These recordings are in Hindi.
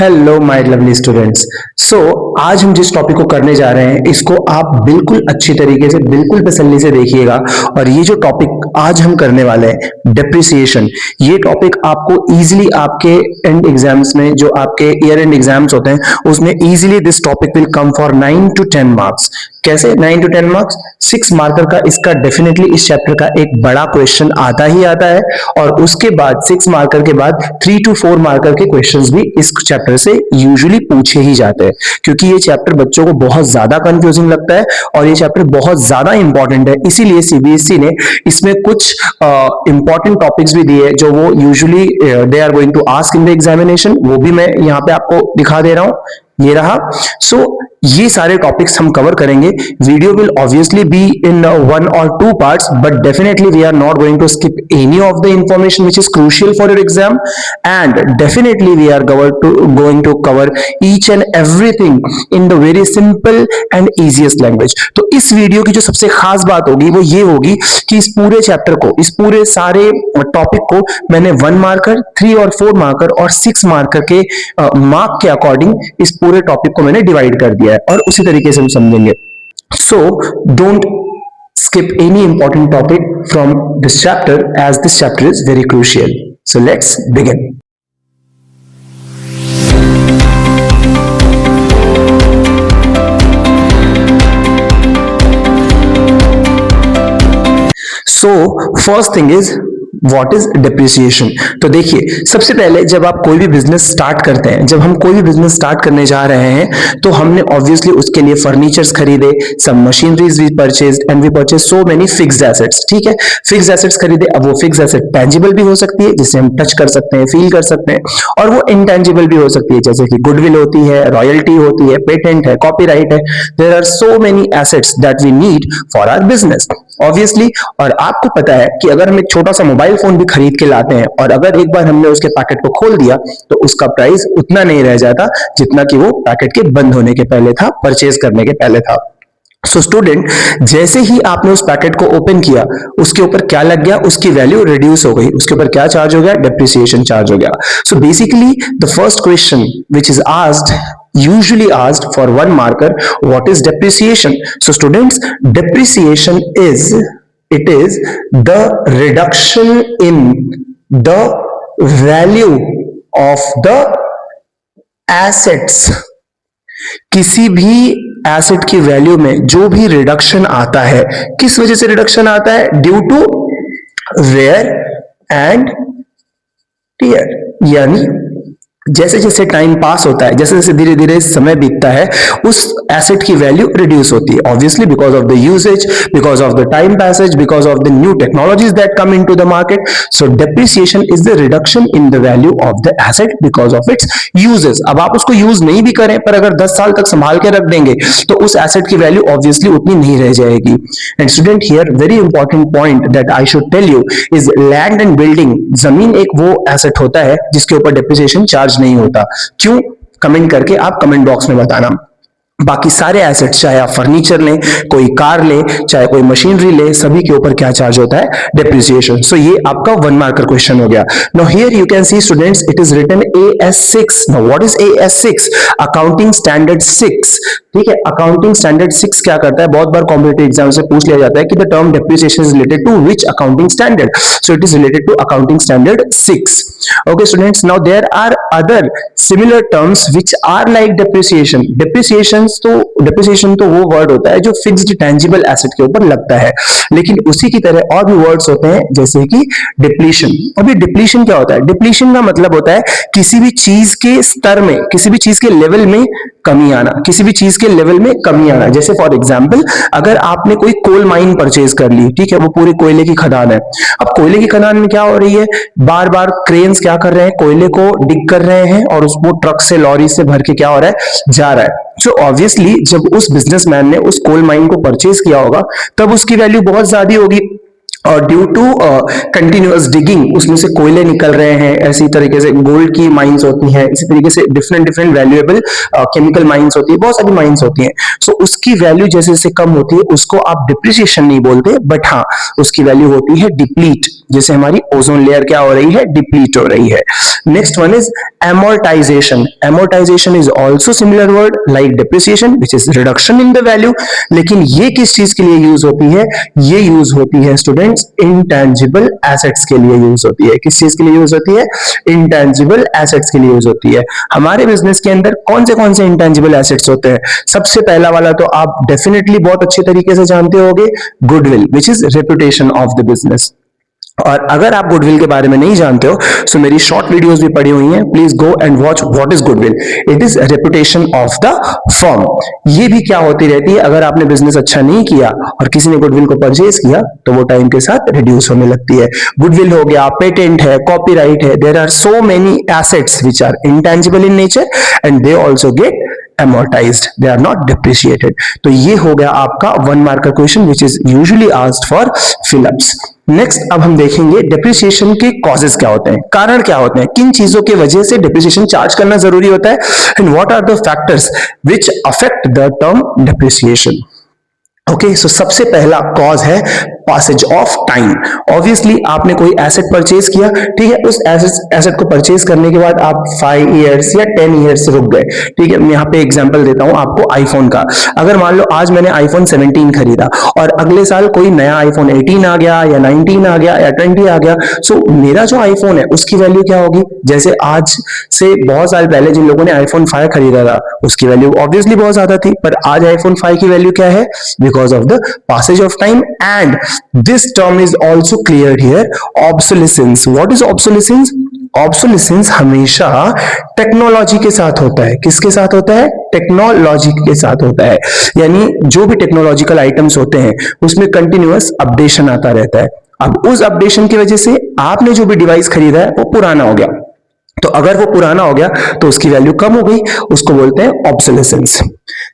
Hello my lovely students. So आज हम जिस टॉपिक को करने जा रहे हैं इसको आप बिल्कुल अच्छी तरीके से बिल्कुल तसल्ली से देखिएगा। और ये जो टॉपिक आज हम करने वाले हैं डेप्रिसिएशन, ये टॉपिक आपको इजीली आपके एंड एग्जाम्स में, जो आपके ईयर एंड एग्जाम्स होते हैं उसमें easily this topic will come for 9 to 10 marks. कैसे 9 to 10 मार्क्स? 6 मार्कर का इसका डेफिनेटली इस चैप्टर का एक बड़ा क्वेश्चन आता ही आता है, और उसके बाद 6 मार्कर के बाद 3 to 4 मार्कर के क्वेश्चंस भी इस चैप्टर से यूजुअली पूछे ही जाते हैं, क्योंकि ये चैप्टर बच्चों को बहुत ज्यादा कंफ्यूजिंग लगता है और ये चैप्टर बहुत ज्यादा इंपॉर्टेंट है। इसीलिए सीबीएसई ने इसमें कुछ इंपॉर्टेंट टॉपिक्स भी दिए जो वो usually they are going to ask in the examination. वो भी मैं यहाँ पे आपको दिखा दे रहा हूं, ये रहा। सो ये सारे टॉपिक्स हम कवर करेंगे। Video will obviously be in 1 or 2 parts, but definitely we are not going to skip any of the information which is crucial for your exam, and definitely we are going to cover each and everything in the very simple and easiest language. तो इस वीडियो की जो सबसे खास बात होगी वो ये होगी कि इस पूरे चैप्टर को, इस पूरे सारे टॉपिक को मैंने 1 मार्कर, 3 और 4 मार्कर और 6 मार्कर के मार्क के अकॉर्डिंग इस पूरे टॉपिक को मैंने डिवाइड कर दिया है, और उसी तरीके से हम समझेंगे। So don't skip any important topic from this chapter, as this chapter is very crucial. So let's begin. So first thing is what is depreciation. तो देखिए, सबसे पहले जब आप कोई भी बिजनेस स्टार्ट करते हैं, जब हम कोई भी बिजनेस स्टार्ट करने जा रहे हैं, तो हमने ऑब्वियसली उसके लिए फर्नीचर्स खरीदे, सब machineries we purchased and we purchase so many fixed assets. ठीक है, फिक्स्ड एसेट्स खरीदे। अब वो फिक्स्ड एसेट टेंजिबल भी हो सकती है, जिसे हम टच कर सकते हैं, फील कर सकते हैं, और वो इनटेंजिबल भी हो सकती है, जैसे कि गुडविल होती है, रॉयल्टी होती है, पेटेंट है, कॉपीराइट है। There are so many assets that we need for our business obviously. और आपको पता है कि अगर हम एक छोटा सा मोबाइल फोन भी खरीद के लाते हैं और अगर एक बार हमने उसके पैकेट को खोल दिया तो उसका प्राइस उतना नहीं रह जाता जितना कि वो पैकेट के बंद होने के पहले था, परचेज करने के पहले था। सो स्टूडेंट, जैसे ही आपने उस पैकेट को ओपन किया, उसके ऊपर क्या लग गया? उसकी वैल्यू रिड्यूस हो गई। उसके ऊपर क्या चार्ज हो गया? डेप्रिसिएशन चार्ज हो गया। So basically the first question which is asked, usually asked for 1 marker, what is depreciation? So students, depreciation is, it is the reduction in the value of the assets. किसी भी एसेट की वैल्यू में जो भी रिडक्शन आता है, किस वजह से रिडक्शन आता है? Due to wear and tear. यानी जैसे जैसे टाइम पास होता है, जैसे जैसे धीरे धीरे समय बीतता है, उस एसेट की वैल्यू रिड्यूस होती है, obviously because of the usage, because of the time passage, because of the new technologies that come into the market. So depreciation is the reduction in the value of the asset because of its uses. अब आप उसको यूज नहीं भी करें, पर अगर 10 साल तक संभाल के रख देंगे तो उस एसेट की वैल्यू ऑब्वियसली उतनी नहीं रह जाएगी। And student, here very important point that I should tell you is land and building. जमीन एक वो एसेट होता है जिसके ऊपर डेप्रिसिएशन चार्ज नहीं होता। क्यों? कमेंट करके आप कमेंट बॉक्स में बताना। बाकी सारे एसेट्स, चाहे आप फर्नीचर लें, कोई कार ले, चाहे कोई मशीनरी ले, सभी के ऊपर क्या चार्ज होता है? डेप्रिसिएशन। सो ये आपका 1 मार्कर क्वेश्चन हो गया। Now here you can see students, it is written AS6। Now what is AS6? Accounting standard 6। ठीक है, अकाउंटिंग स्टैंडर्ड 6 क्या करता है? बहुत बार कॉम्पिटिटिव एग्जाम से पूछ लिया जाता है कि the term depreciation is related to which accounting standard? So it is related to accounting standard 6। Okay students, now there are other similar terms which are like depreciation. Depreciation तो वो वर्ड होता है जो फिक्स्ड टेंजिबल एसेट के ऊपर लगता है, लेकिन उसी की तरह और भी वर्ड्स होते हैं जैसे कि डिप्लीशन। अभी डिप्लीशन क्या होता है? डिप्लीशन का मतलब होता है किसी भी चीज के स्तर में, किसी भी चीज के लेवल में कमी आना, किसी भी चीज के लेवल में कमी आना। जैसे फॉर एग्जांपल, अगर आपने कोई कोल माइन परचेज कर ली, ठीक है, वो पूरे कोयले की खदान है। अब कोयले की खदान में क्या हो रही है? बार बार क्रेन्स क्या कर रहे हैं? कोयले को डिग कर रहे हैं और उसको ट्रक से, लॉरी से भर के क्या हो रहा है? जा रहा है। सो ऑब्वियसली जब उस बिजनेसमैन ने उस कोल माइन को परचेज किया होगा तब उसकी वैल्यू बहुत ज्यादा होगी। और ड्यू टू कंटिन्यूअस डिगिंग उसमें से कोयले निकल रहे हैं, ऐसी तरीके से गोल्ड की माइंस होती हैं, इसी तरीके से different different valuable chemical mines होती है, बहुत सारी माइंस होती हैं। सो उसकी वैल्यू जैसे जैसे कम होती है उसको आप डिप्रिसिएशन नहीं बोलते, बट हाँ उसकी वैल्यू होती है डिप्लीट, जैसे हमारी ओजोन लेयर क्या हो रही है, डिप्लीट हो रही है। Next one is amortization. Amortization is also similar word like depreciation, which is reduction in the value. लेकिन ये किस चीज के लिए यूज होती है, ये यूज होती है स्टूडेंट्स इंटेंजिबल एसेट्स के लिए यूज होती है। किस चीज के लिए यूज होती है, इंटेंजिबल एसेट्स के लिए यूज होती है। हमारे बिजनेस के अंदर कौन से इंटेंजिबल एसेट्स होते हैं, सबसे पहला वाला तो आप डेफिनेटली बहुत अच्छे तरीके से जानते होंगे, goodwill, which is reputation of the business. और अगर आप गुडविल के बारे में नहीं जानते हो सो मेरी शॉर्ट वीडियोस भी पड़ी हुई हैं, please go and watch what is goodwill. It is reputation of the firm. ये भी क्या होती रहती है, अगर आपने बिजनेस अच्छा नहीं किया और किसी ने गुडविल को परचेज किया तो वो टाइम के साथ रिड्यूस होने लगती है। गुडविल हो गया, पेटेंट है, कॉपीराइट है, there are so many assets which are intangible in nature and they also get amortized, they are not depreciated। तो ये हो गया आपका 1 marker question which is usually asked for fill-ups। Next अब हम देखेंगे डिप्रिसिएशन के कॉजेस क्या होते हैं, कारण क्या होते हैं, किन चीजों की वजह से डिप्रिसिएशन चार्ज करना जरूरी होता है, and what are the factors which affect the term depreciation. Okay, so सबसे पहला कॉज है पासेज ऑफ टाइम। ऑब्वियसली आपने कोई एसेट परचेज किया, ठीक है, उस एसेट को परचेज करने के बाद आप 5 इयर्स या 10 इयर्स रुक गए, ठीक है। मैं यहाँ पे एग्जांपल देता हूँ आपको आईफोन का। अगर मान लो आज मैंने आईफोन 17 खरीदा और अगले साल कोई नया आईफोन 18 आ गया या 19 आ गया या 20 आ गया, सो मेरा जो आईफोन है उसकी वैल्यू क्या होगी, जैसे आज से बहुत साल पहले जिन लोगों ने आईफोन 5 खरीदा था उसकी वैल्यू ऑब्वियसली बहुत ज्यादा थी, पर आज आईफोन 5 की वैल्यू क्या है, because of the passage of time। and this term is also cleared here, obsolescence। what is obsolescence? obsolescence हमेशा टेक्नोलॉजी के साथ होता है। किसके साथ होता है, टेक्नोलॉजी के साथ होता है, यानी जो भी टेक्नोलॉजिकल आइटम्स होते हैं उसमें कंटिन्यूअस अपडेशन आता रहता है। अब उस अपडेशन की वजह से आपने जो भी डिवाइस खरीदा है वो पुराना हो गया, तो अगर वो पुराना हो गया तो उसकी वैल्यू कम हो गई, उसको बोलते हैं obsolescence.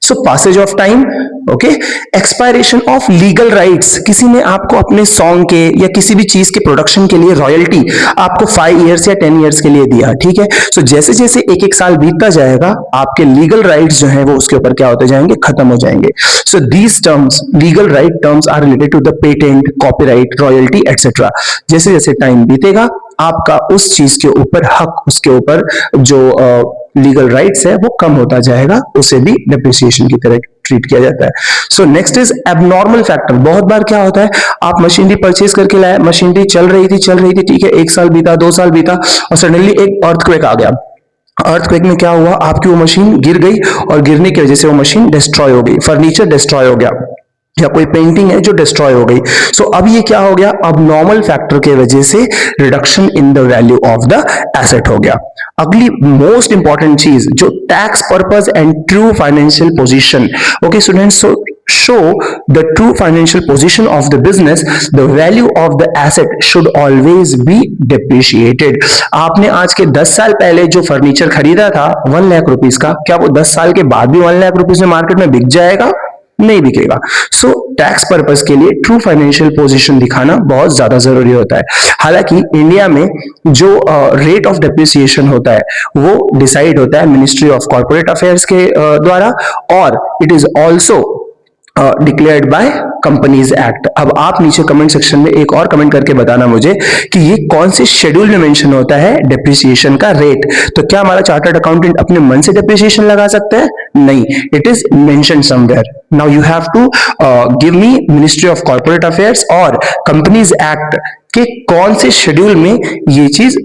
So passage of time, okay. Expiration of legal rights, किसी ने आपको अपने सॉन्ग के या किसी भी चीज के प्रोडक्शन के लिए रॉयल्टी आपको 5 इयर्स या 10 इयर्स के लिए दिया, ठीक है। सो जैसे जैसे एक एक साल बीतता जाएगा आपके लीगल राइट्स जो है वो उसके ऊपर क्या होते जाएंगे, खत्म हो जाएंगे। So these terms, legal right terms are related to the patent, copyright, royalty etcetera. जैसे जैसे टाइम बीतेगा आपका उस चीज के ऊपर हक, उसके ऊपर जो लीगल राइट्स है वो कम होता जाएगा, उसे भी डेप्रिसिएशन की तरह ट्रीट किया जाता है। So next is abnormal factor. बहुत बार क्या होता है, आप मशीनरी परचेज करके लाए, मशीनरी चल रही थी, ठीक है, 1 साल बीता, 2 साल बीता और सडनली एक अर्थक्वेक आ गया। अर्थक्वेक में क्या हुआ, आपकी वो मशीन गिर गई और गिरने की वजह से वो मशीन डिस्ट्रॉय हो गई, फर्नीचर डिस्ट्रॉय हो गया या कोई पेंटिंग है जो डिस्ट्रॉय हो गई। सो अब ये क्या हो गया, अब नॉर्मल फैक्टर के वजह से reduction in the value of the asset हो गया। अगली मोस्ट इंपॉर्टेंट चीज जो tax purpose and true financial position. Okay students, so show the true financial position of the business, the value of the asset should always be depreciated। आपने आज के 10 साल पहले जो फर्नीचर खरीदा था 1 लाख रुपीस का, क्या वो 10 साल के बाद भी 1 लाख रुपीस में मार्केट में बिक जाएगा, नहीं बिकेगा। सो टैक्स पर्पस के लिए ट्रू फाइनेंशियल पोजीशन दिखाना बहुत ज्यादा जरूरी होता है। हालांकि इंडिया में जो रेट ऑफ डेप्रिसिएशन होता है वो डिसाइड होता है मिनिस्ट्री ऑफ कॉर्पोरेट अफेयर्स के द्वारा, और it is also declared by companies act. अब आप नीचे कमेंट सेक्शन में एक और कमेंट करके बताना मुझे कि ये कौन से शेड्यूल में मेंशन होता है डेप्रिसिएशन का रेट। तो क्या हमारा चार्टर्ड अकाउंटेंट अपने मन से डेप्रिसिएशन लगा सकता है, नहीं, it is mention somewhere. Now you have to give me ministry of corporate affairs और कंपनीज एक्ट के कौन से शेड्यूल में ये चीज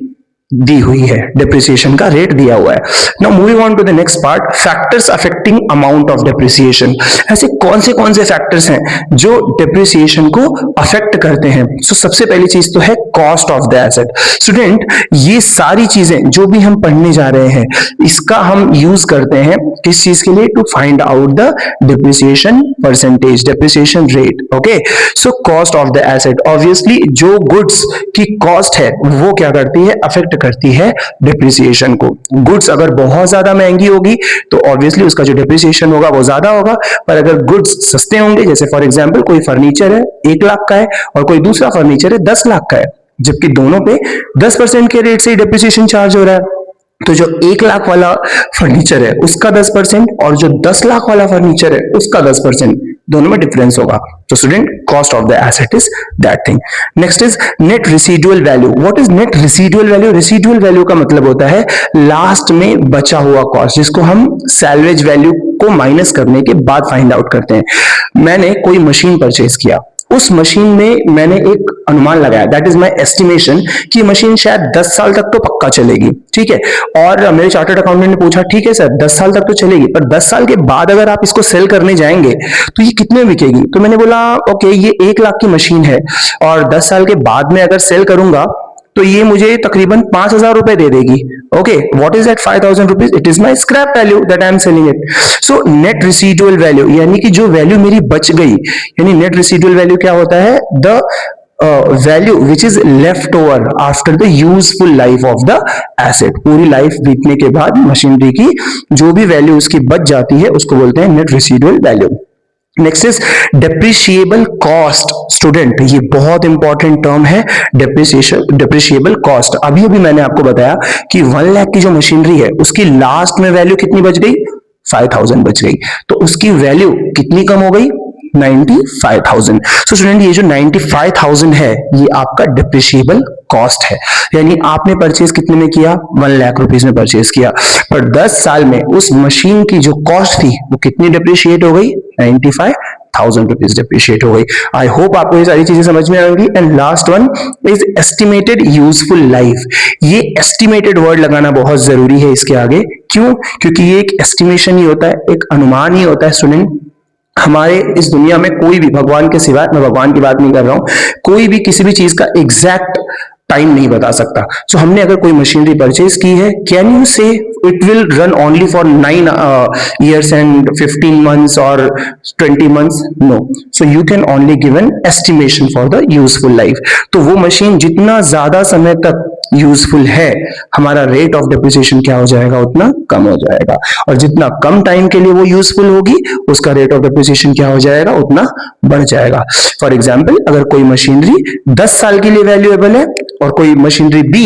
दी हुई है, डेप्रिसिएशन का रेट दिया हुआ है। Now moving on to the next part, factors affecting amount of depreciation. ऐसे कौन से फैक्टर्स हैं जो डेप्रिसिएशन को अफेक्ट करते हैं। सो सबसे पहली चीज तो है cost of the asset. Student, ये सारी चीजें जो भी हम पढ़ने जा रहे हैं इसका हम यूज करते हैं किस चीज के लिए, to find out the depreciation percentage, depreciation rate. Okay, so cost of the asset, obviously जो गुड्स की कॉस्ट है वो क्या करती है, अफेक्ट अफेक्ट करती है डिप्रिसिएशन को। गुड्स अगर बहुत ज्यादा महंगी होगी तो ऑब्वियसली उसका जो डिप्रिसिएशन होगा वो ज्यादा होगा, पर अगर गुड्स सस्ते होंगे, जैसे फॉर एग्जांपल कोई फर्नीचर है 1 लाख का है और कोई दूसरा फर्नीचर है 10 लाख का है, जबकि दोनों पे 10% के रेट से डिप्रिसिएशन चार्ज हो रहा है, तो जो 1 लाख वाला फर्नीचर है उसका 10% और जो 10 लाख वाला फर्नीचर है उसका 10%, दोनों में डिफरेंस होगा। तो student, cost of the asset is that thing. Next is net residual value. What is net residual value? Residual value का मतलब होता है लास्ट में बचा हुआ कॉस्ट, जिसको हम सैल्वेज वैल्यू को माइनस करने के बाद फाइंड आउट करते हैं। मैंने कोई मशीन परचेज किया, उस मशीन में मैंने एक अनुमान लगाया, दैट इज माय एस्टिमेशन, कि मशीन शायद 10 साल तक तो पक्का चलेगी, ठीक है। और मेरे चार्टर्ड अकाउंटेंट ने पूछा, ठीक है सर 10 साल तक तो चलेगी, पर 10 साल के बाद अगर आप इसको सेल करने जाएंगे तो ये कितने में बिकेगी? तो मैंने बोला ओके, ये 1 लाख की मशीन है और 10 साल के बाद में अगर सेल करूंगा तो ये मुझे तकरीबन 5,000 रुपए दे देगी। Okay, what is that 5,000 rupees? It is my scrap value that I am selling it. So net residual value, यानी कि जो वैल्यू मेरी बच गई, यानी नेट रेसिडुअल वैल्यू क्या होता है? The value which is left over after the useful life of the asset. पूरी लाइफ बीतने के बाद मशीनरी की जो भी वैल्यू उसकी बच जाती है उसको बोलते हैं net residual value. Next is depreciable cost. Student, ये बहुत इंपॉर्टेंट टर्म है, डेप्रिशिएबल कॉस्ट। अभी अभी मैंने आपको बताया कि 1 लाख की जो मशीनरी है उसकी लास्ट में वैल्यू कितनी बच गई? 5,000 बच गई, तो उसकी वैल्यू कितनी कम हो गई? 95,000। सो स्टूडेंट, ये जो 95,000 है ये आपका डिप्रिशिएबल कॉस्ट है, यानी आपने परचेज कितने में किया? 1 लाख रुपीज में परचेज किया, पर 10 साल में उस मशीन की जो कॉस्ट थी वो कितनी डिप्रिशिएट हो गई? 95,000 रुपीज डिप्रिशिएट हो गई। आई होप आपको ये सारी चीजें समझ में आएंगी। And last one is estimated useful life. ये एस्टिमेटेड वर्ड लगाना बहुत जरूरी है इसके आगे। क्यों? क्योंकि ये एक एस्टिमेशन ही होता है, एक अनुमान ही होता है। स्टूडेंट, हमारे इस दुनिया में कोई भी, भगवान के सिवाय, मैं भगवान की बात नहीं कर रहा हूं, कोई भी किसी भी चीज का एग्जैक्ट टाइम नहीं बता सकता। सो हमने अगर कोई मशीनरी परचेज की है, कैन यू से it will run only for 9 years and 15 months or 20 months? No. So you can only give an estimation for the useful life. तो वो मशीन जितना ज्यादा समय तक यूजफुल है, हमारा रेट ऑफ डेप्रिसिएशन क्या हो जाएगा? उतना कम हो जाएगा। और जितना कम टाइम के लिए वो यूजफुल होगी, उसका रेट ऑफ डेप्रिसिएशन क्या हो जाएगा? उतना बढ़ जाएगा। फॉर एग्जाम्पल, अगर कोई मशीनरी 10 साल के लिए वैल्यूएबल है और कोई मशीनरी बी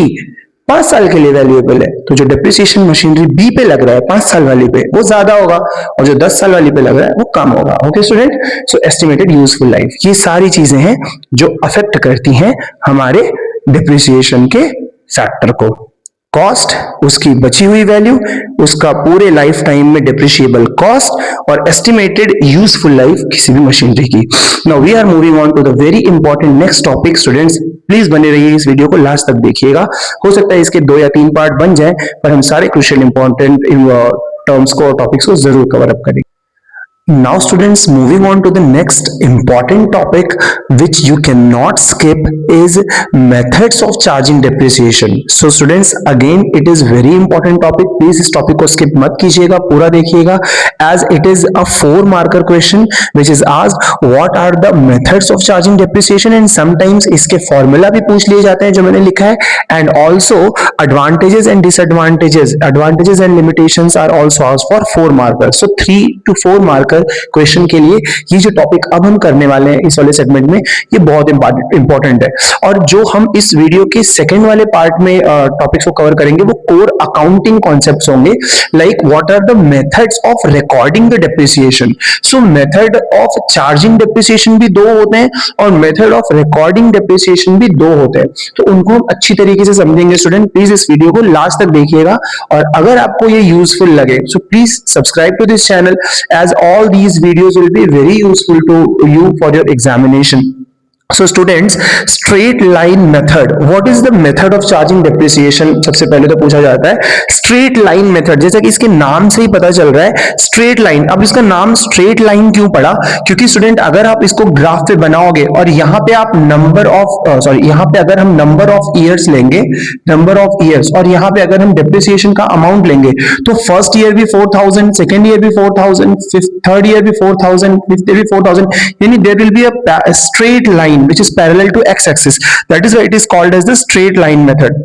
5 साल के लिए वैल्यूएबल है, तो जो डेप्रिसिएशन मशीनरी बी पे लग रहा है 5 साल वाली पे, वो ज्यादा होगा, और जो 10 साल वाली पे लग रहा है वो कम होगा। ओके स्टूडेंट, सो एस्टिमेटेड यूजफुल लाइफ, ये सारी चीजें हैं जो अफेक्ट करती हैं हमारे डिप्रिसिएशन के फैक्टर को। कॉस्ट, उसकी बची हुई वैल्यू, उसका पूरे लाइफ टाइम में डिप्रिशिएबल कॉस्ट, और एस्टिमेटेड यूजफुल लाइफ किसी भी मशीनरी की। Now we are moving on to the very important next topic. Students, please बने रहिए, इस वीडियो को लास्ट तक देखिएगा। हो सकता है इसके 2 या 3 पार्ट बन जाए, पर हम सारे क्रूशियल इंपॉर्टेंट टर्म्स को और टॉपिक्स को जरूर कवर अप करेंगे। Now students, moving on to the next important topic which you cannot skip is methods of charging depreciation. So students, again it is very important topic. Please इस topic को skip मत कीजिएगा, पूरा देखिएगा, as it is a 4 marker question which is asked what are the methods of charging depreciation, and sometimes इसके formula भी पूछ लिए जाते हैं जो मैंने लिखा है, and also advantages and disadvantages, advantages and limitations are also asked for 4 markers. So 3 to 4 marker question के लिए ये जो टॉपिक अब हम करने वाले हैं इस वाले सेगमेंट में, ये बहुत इंपॉर्टेंट है। और जो हम इस वीडियो के सेकंड वाले पार्ट में टॉपिक्स को कवर करेंगे वो कोर अकाउंटिंग कॉन्सेप्ट्स होंगे, like what are the methods of recording the depreciation. So method of charging depreciation भी 2 होते हैं और मेथड ऑफ रिकॉर्डिंग डेप्रिसिएशन भी 2 होते हैं, तो उनको हम अच्छी तरीके से समझेंगे। स्टूडेंट, प्लीज इस वीडियो को लास्ट तक देखिएगा, और अगर आपको ये यूजफुल लगे so please subscribe to this channel, as all these videos will be very useful to you for your examination. So students, straight line method, what is the method of charging depreciation? सबसे पहले तो पूछा जाता है straight line method, जैसा कि इसके नाम से ही पता चल रहा है straight line। अब इसका नाम straight line क्यों पड़ा? क्योंकि स्टूडेंट अगर आप इसको ग्राफ पे बनाओगे और यहाँ पे आप यहाँ पे अगर हम नंबर ऑफ ईयर्स लेंगे, नंबर ऑफ ईयर्स, और यहाँ पे अगर हम डेप्रिसिएशन का अमाउंट लेंगे, तो फर्स्ट ईयर भी 4,000, सेकेंड ईयर भी 4,000, थर्ड ईयर भी 4,000, फिफ्थ ईयर भी 4,000, यानी there will be a straight line which is parallel to x axis. That is why it is called as the straight line method.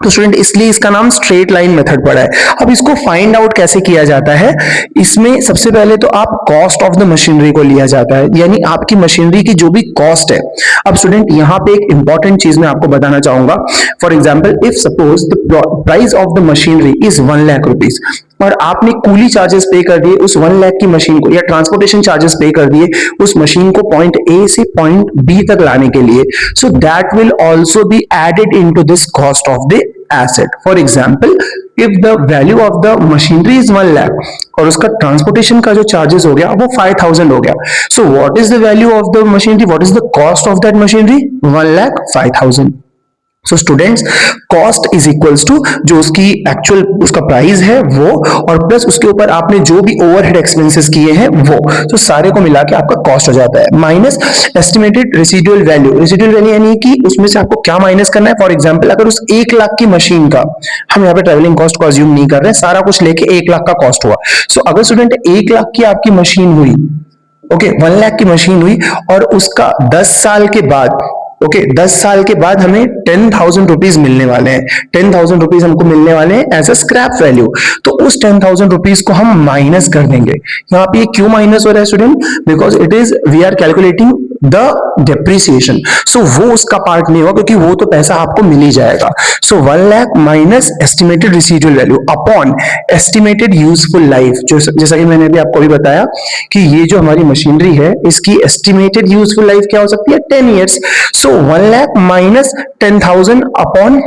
तो स्टूडेंट इसलिए इसका नाम स्ट्रेट लाइन मेथड पड़ा है। अब इसको फाइंड आउट कैसे किया जाता है, इसमें सबसे पहले तो आप कॉस्ट ऑफ द मशीनरी को लिया जाता है, यानी आपकी मशीनरी की जो भी कॉस्ट है। अब स्टूडेंट यहाँ पे एक इंपॉर्टेंट चीज मैं आपको बताना चाहूंगा। For example, if suppose the price of the machinery is 1 lakh rupees और आपने कूली चार्जेस पे कर दिए उस 1 लाख की मशीन को, या ट्रांसपोर्टेशन चार्जेस पे कर दिए उस मशीन को पॉइंट ए से पॉइंट बी तक लाने के लिए, so that will also be added into this cost of the asset. For example, if the value of the machinery is 1 lakh और उसका ट्रांसपोर्टेशन का जो चार्जेस हो गया वो 5000 हो गया, so what is the value of the machinery, what is the cost of that machinery, 1,05,000। So students, cost is equals to जो उसकी एक्चुअल उसका प्राइस है वो, और प्लस उसके ऊपर आपने जो भी ओवरहेड एक्सपेंसेस किए हैं वो, तो सारे को मिला के आपका कॉस्ट हो जाता है, minus estimated residual value. Residual value यानी कि उसमें से आपको क्या माइनस करना है। फॉर एग्जांपल, अगर उस 1 लाख की मशीन का, हम यहाँ पे ट्रेवलिंग कॉस्ट को अज्यूम नहीं कर रहे हैं, सारा कुछ लेके 1 लाख का कॉस्ट हुआ। सो अगर स्टूडेंट 1 लाख की आपकी मशीन हुई, ओके 1 लाख की मशीन हुई और उसका 10 साल के बाद, ओके 10 साल के बाद हमें 10,000 रुपीज मिलने वाले हैं, 10,000 रुपीज हमको मिलने वाले हैं एज अ स्क्रैप वैल्यू। तो उस 10,000 रुपीज को हम माइनस कर देंगे। यहाँ पे क्यों माइनस हो रहा है student, because it is we are calculating the depreciation. So वो उसका पार्ट नहीं होगा क्योंकि वो तो पैसा आपको मिल ही जाएगा। सो 1 lakh minus estimated residual value upon estimated useful life, जो जैसा कि मैंने अभी आपको भी बताया कि ये जो हमारी मशीनरी है इसकी एस्टिमेटेड यूजफुल लाइफ क्या हो सकती है, 10 ईयर्स। सो 1 लाख माइनस 10,000 अपॉन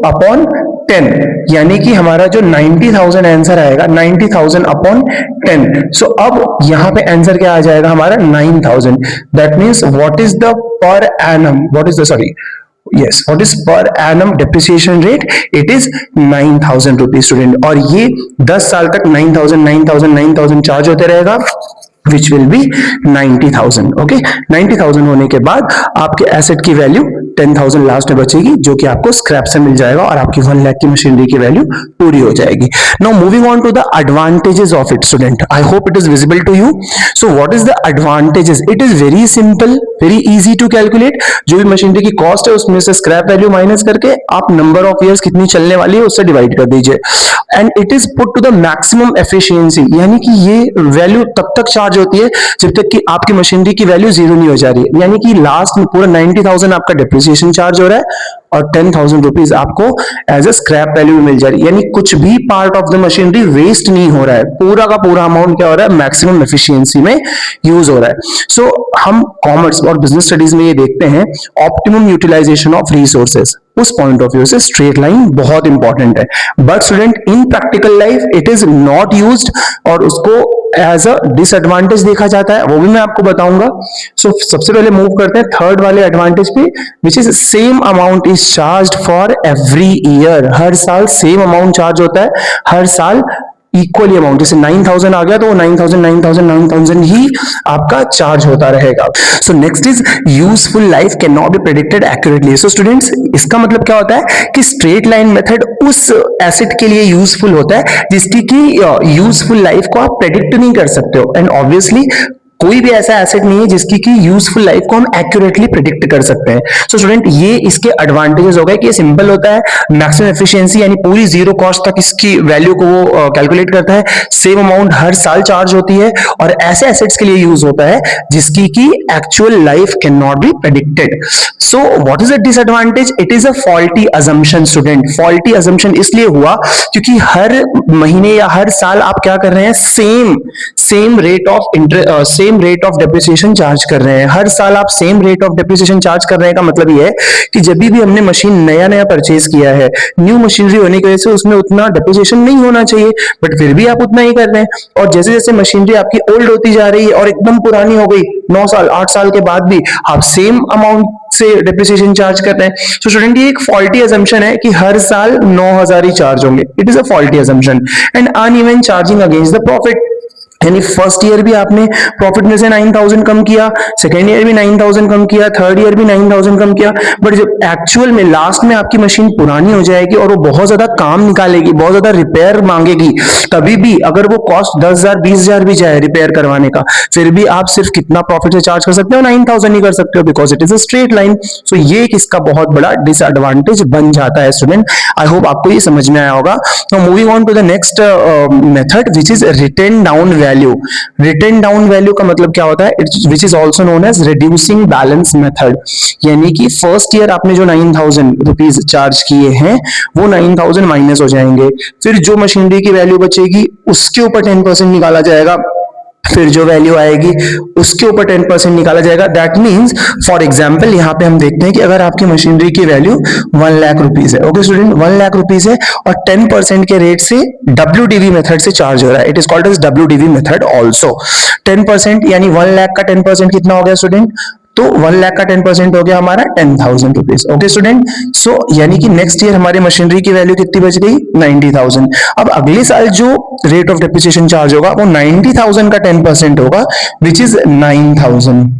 अपॉन 10, यानी कि हमारा जो 90,000 आंसर आएगा, 90,000 अपॉन 10। सो अब यहां पे आंसर क्या आ जाएगा हमारा, 9,000। That means what is the per annum, what is the sorry yes, what is per annum depreciation rate, it is 9,000 rupees student। और ये 10 साल तक 9,000 9,000 9,000 चार्ज होते रहेगा, which will be 90,000। ओके 90,000 होने के बाद आपके एसेट की वैल्यू 10,000 लास्ट में बचेगी, जो कि आपको स्क्रैप से मिल जाएगा और आपकी 1 लाख की मशीनरी की वैल्यू पूरी हो जाएगी। Now moving on to the advantages of it student, I hope it is visible to you. So what is the advantages, it is very simple, very easy to calculate. जो भी मशीनरी की कॉस्ट है उसमें से स्क्रैप वैल्यू माइनस करके आप नंबर ऑफ ईयर्स कितनी चलने वाली है उससे डिवाइड कर दीजिए, and it is put to the maximum efficiency, यानी कि ये वैल्यू तब तक चार्ज होती है जब तक कि आपकी मशीनरी की वैल्यू जीरो नहीं हो जा रही है, यानी कि लास्ट में पूरा 90,000 आपका डेप्रिसिएशन चार्ज हो रहा है और 10,000 रुपीज आपको एज अ स्क्रैप वैल्यू मिल जा रही है, यानी कुछ भी part of the machinery waste नहीं हो रहा है, पूरा का पूरा अमाउंट क्या हो रहा है, मैक्सिमम एफिशिएंसी में यूज हो रहा है। सो हम कॉमर्स और बिजनेस स्टडीज में ये देखते हैं ऑप्टिमम यूटिलाइजेशन ऑफ रिसोर्सेज, उस पॉइंट ऑफ व्यू से स्ट्रेट लाइन बहुत इंपॉर्टेंट है। But student in practical life it is not used और उसको एज अ डिसएडवांटेज देखा जाता है, वो भी मैं आपको बताऊंगा। सो सबसे पहले मूव करते हैं थर्ड वाले एडवांटेज पे, which is same amount is charged for every year. हर साल सेम अमाउंट चार्ज होता है, हर साल इक्वली अमाउंट, जैसे 9,000 आ गया तो वो 9,000 9,000 9,000 ही आपका चार्ज होता रहेगा। So next is useful life can not be predicted accurately. So students, इसका मतलब क्या होता है कि स्ट्रेट लाइन मेथड उस एसेट के लिए यूजफुल होता है जिसकी की यूजफुल लाइफ को आप प्रेडिक्ट नहीं कर सकते हो, एंड ऑब्वियसली कोई भी ऐसा एसेट नहीं है जिसकी की यूजफुल लाइफ को हम एक्यूरेटली प्रेडिक्ट कर सकते हैं। सो स्टूडेंट, ये इसके एडवांटेजेस हो गए कि ये सिंपल होता है, मैक्सिमम एफिशिएंसी यानी पूरी जीरो कॉस्ट तक इसकी वैल्यू को वो कैलकुलेट करता है, सेम अमाउंट हर साल चार्ज होती है और ऐसे एसेट्स के लिए यूज होता है जिसकी की actual life can not be predicted. So what is the disadvantage, it is a faulty assumption student. Faulty assumption इसलिए हुआ क्योंकि हर महीने या हर साल आप क्या कर रहे हैं, same rate of depreciation charge कर रहे हैं। हर साल आप same rate of depreciation charge कर रहे हैं का मतलब ये है कि जब भी हमने मशीन नया परचेज किया है, न्यू मशीनरी होने की वजह से उसमें उतना डेप्रिसिएशन नहीं होना चाहिए, बट फिर भी आप उतना ही कर रहे हैं। और जैसे जैसे मशीनरी आपकी ओल्ड होती जा रही है और एकदम पुरानी हो गई, 9 साल 8 साल के बाद भी आप सेम अमाउंट से डेप्रिसिएशन चार्ज कर रहे हैं। सो स्टूडेंट, ये एक फॉल्टी अजम्पशन है कि हर साल 9,000 ही चार्ज होंगे। It is a faulty assumption and uneven charging against the profit. यानी फर्स्ट ईयर भी आपने प्रॉफिट में से 9,000 कम किया, सेकेंड ईयर भी 9,000 कम किया, थर्ड ईयर भी 9,000 कम किया, बट जब एक्चुअल में लास्ट में आपकी मशीन पुरानी हो जाएगी और वो बहुत ज्यादा काम निकालेगी, बहुत ज्यादा रिपेयर मांगेगी, तभी भी अगर वो कॉस्ट 10,000 20,000 भी जाए रिपेयर करवाने का, फिर भी आप सिर्फ कितना प्रॉफिट से चार्ज कर सकते हो, 9,000 ही कर सकते हो, because it is a straight line. So ये इसका बहुत बड़ा डिसएडवांटेज बन जाता है स्टूडेंट। आई होप आपको ये समझ में आया होगा। तो moving on to the next method which is written down value. Written down value का मतलब क्या होता है, which is also known as reducing balance method. यानी कि फर्स्ट ईयर आपने जो 9,000 रुपीज चार्ज किए हैं वो 9,000 माइनस हो जाएंगे, फिर जो मशीनरी की वैल्यू बचेगी उसके ऊपर 10% निकाला जाएगा, फिर जो वैल्यू आएगी उसके ऊपर 10% निकाला जाएगा। दैट मींस फॉर एग्जांपल यहाँ पे हम देखते हैं कि अगर आपकी मशीनरी की वैल्यू 1 लाख रुपीज है, ओके स्टूडेंट, 1 लाख रुपीज है और 10% के रेट से WDV मेथड से चार्ज हो रहा है, it is called as WDV method also. 10% यानी 1 लाख का 10% कितना हो गया स्टूडेंट, तो 1 लाख का 10% हो गया हमारा 10,000 रुपीज, ओके स्टूडेंट। सो यानी कि नेक्स्ट ईयर हमारी मशीनरी की वैल्यू कितनी बच गई, 90,000। अब अगले साल जो रेट ऑफ डेप्रिसिएशन चार्ज होगा वो 90,000 का 10% होगा, विच इज 9,000।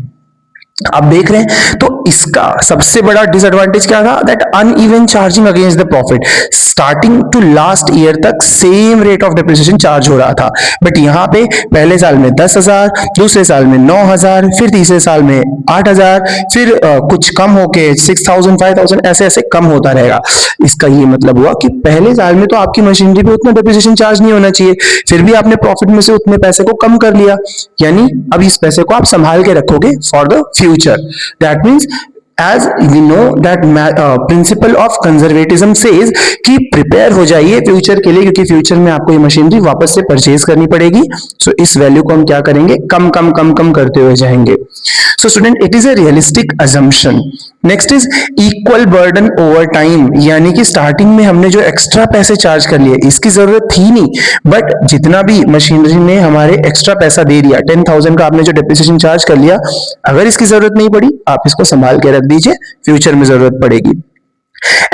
आप देख रहे हैं, तो इसका सबसे बड़ा डिसएडवांटेज क्या था, that uneven charging against the profit. Starting to last year तक same rate of depreciation charge हो रहा था, बट यहाँ पे पहले साल में 10,000, दूसरे साल में 9,000, फिर तीसरे साल में 8,000, फिर कुछ कम होके 6,000 5,000 ऐसे ऐसे कम होता रहेगा। इसका ये मतलब हुआ कि पहले साल में तो आपकी मशीनरी पे उतना डेप्रिसिएशन चार्ज नहीं होना चाहिए, फिर भी आपने प्रॉफिट में से उतने पैसे को कम कर लिया, यानी अब इस पैसे को आप संभाल के रखोगे for the future. That means as we know that principle of conservatism says कि प्रिपेयर हो जाइए फ्यूचर के लिए, क्योंकि फ्यूचर में आपको ये मशीनरी वापस से परचेज करनी पड़ेगी। सो इस वैल्यू को हम क्या करेंगे, कम कम कम कम करते हुए जाएंगे। So student, it is a realistic assumption. Next is equal burden over time, यानी कि स्टार्टिंग में हमने जो एक्स्ट्रा पैसे चार्ज कर लिए इसकी जरूरत थी नहीं, बट जितना भी मशीनरी ने हमारे एक्स्ट्रा पैसा दे दिया, 10,000 का आपने जो डेप्रिसिएशन चार्ज कर लिया, अगर इसकी जरूरत नहीं पड़ी आप इसको संभाल के रख दीजिए, फ्यूचर में जरूरत पड़ेगी।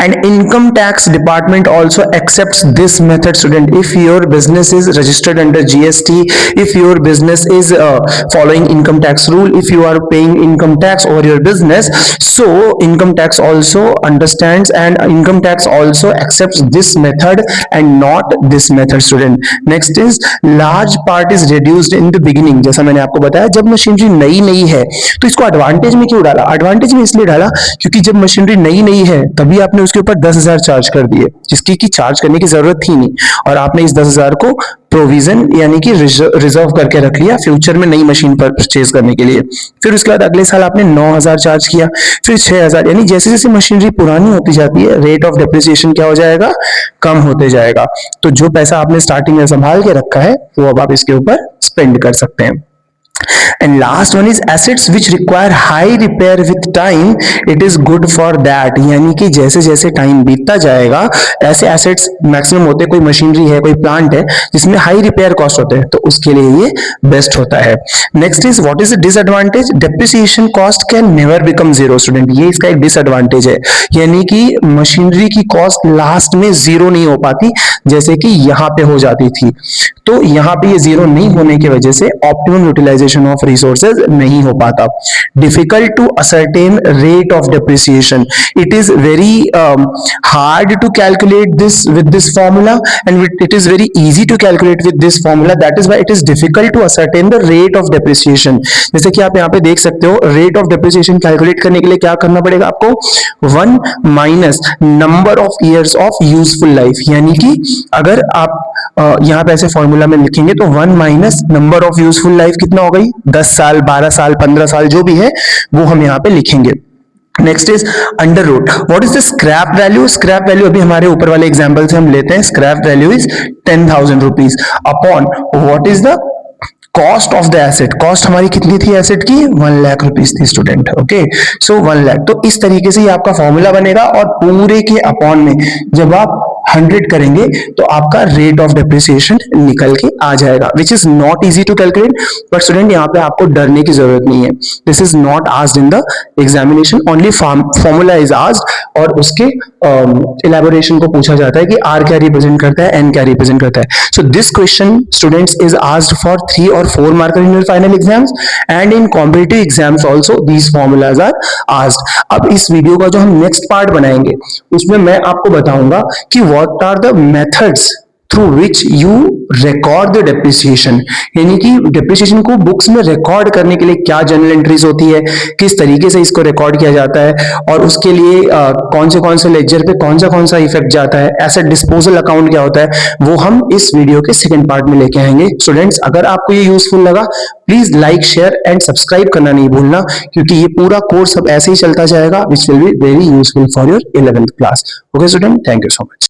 And income tax department also accepts this method, student. If your business is registered under GST, if your business is following income tax rule, if you are paying income tax over your business, so income tax also understands and income tax also accepts this method and not this method, student. Next is large part is reduced in the beginning. जैसा मैंने आपको बताया, जब मशीनरी नई नई है तो इसको एडवांटेज में क्यों डाला, एडवांटेज में इसलिए डाला क्योंकि जब मशीनरी नई नई है तभी आपने उसके ऊपर 10,000 चार्ज कर दिए, जिसकी की चार्ज करने की जरूरत थी नहीं, और आपने इस 10,000 को प्रोविजन यानी कि रिजर्व करके रख लिया फ्यूचर में नई मशीन पर परचेज करने के लिए। फिर उसके बाद अगले साल आपने 9,000 चार्ज किया, फिर 6,000, यानी जैसे जैसे मशीनरी पुरानी होती जाती है रेट ऑफ डेप्रिसिएशन क्या हो जाएगा, कम होते जाएगा। तो जो पैसा आपने स्टार्टिंग में संभाल के रखा है वो अब आप इसके ऊपर स्पेंड कर सकते हैं। And last one is assets which require high repair with time, it is good for that। यानी कि जैसे जैसे टाइम बीतता जाएगा ऐसे एसेट्स मैक्सिमम होते हैं, कोई मशीनरी है, कोई प्लांट है जिसमें हाई रिपेयर कॉस्ट होते हैं, तो उसके लिए ये बेस्ट होता है। Next is what is the disadvantage, depreciation cost can never become zero. Student, ये इसका एक डिसएडवांटेज है, यानी कि मशीनरी की कॉस्ट लास्ट में जीरो नहीं हो पाती जैसे कि यहाँ पे हो जाती थी। तो यहाँ पे ये जीरो नहीं होने की वजह से ऑप्टिमम यूटिलाइजेशन ऑफ रिसोर्सेज नहीं हो पाता। Difficult to ascertain rate of depreciation, it is very hard to calculate this with this formula and it is very easy to calculate with this formula, that is why it is difficult to ascertain the rate of depreciation. जैसे कि आप यहाँ पे देख सकते हो, रेट ऑफ डेप्रिसिएशन कैलकुलेट करने के लिए क्या करना पड़ेगा आपको, 1 minus number of years of useful life, यानी कि अगर आप यहाँ पे ऐसे फॉर्मूला में लिखेंगे तो 1 minus number of useful life कितना हो गई, 10 साल 12 साल 15 साल जो भी है वो हम यहाँ पे लिखेंगे। Next is under root, what is the scrap value, scrap value अभी हमारे ऊपर वाले एग्जांपल से हम लेते हैं, scrap value is 10,000 rupees upon what is the cost of the asset, cost हमारी कितनी थी एसेट की, 1 लाख रुपीस थी स्टूडेंट। Okay, so 1 lakh. तो इस तरीके से ये आपका फॉर्मूला बनेगा और पूरे के अपॉन में जब आप 100 करेंगे तो आपका रेट ऑफ डेप्रिसिएशन निकल के आ जाएगा, which is not easy to calculate. But student यहाँ पे आपको डरने की जरूरत नहीं है, this is not asked in the examination, only formula is asked और उसके इलेबोरेशन को पूछा जाता है कि आर क्या रिप्रेजेंट करता है, एन क्या रिप्रेजेंट करता है। So this question students is asked for 3 और 4 marker in your final exams and in competitive exams also these formulas are asked. अब इस वीडियो का जो हम नेक्स्ट पार्ट बनाएंगे उसमें मैं आपको बताऊंगा कि what are the methods through which you record the depreciation, यानी कि depreciation को बुक्स में रिकॉर्ड करने के लिए क्या जर्नल एंट्रीज होती है, किस तरीके से इसको रिकॉर्ड किया जाता है और उसके लिए कौन से लेक्चर पे कौन सा इफेक्ट जाता है, एसेट डिस्पोजल अकाउंट क्या होता है, वो हम इस वीडियो के सेकंड पार्ट में लेके आएंगे। स्टूडेंट्स, अगर आपको ये यूजफुल लगा please like share and subscribe करना नहीं भूलना, क्योंकि ये पूरा कोर्स अब ऐसे ही चलता जाएगा which will be very useful for your 11th class. Okay student, thank you so much.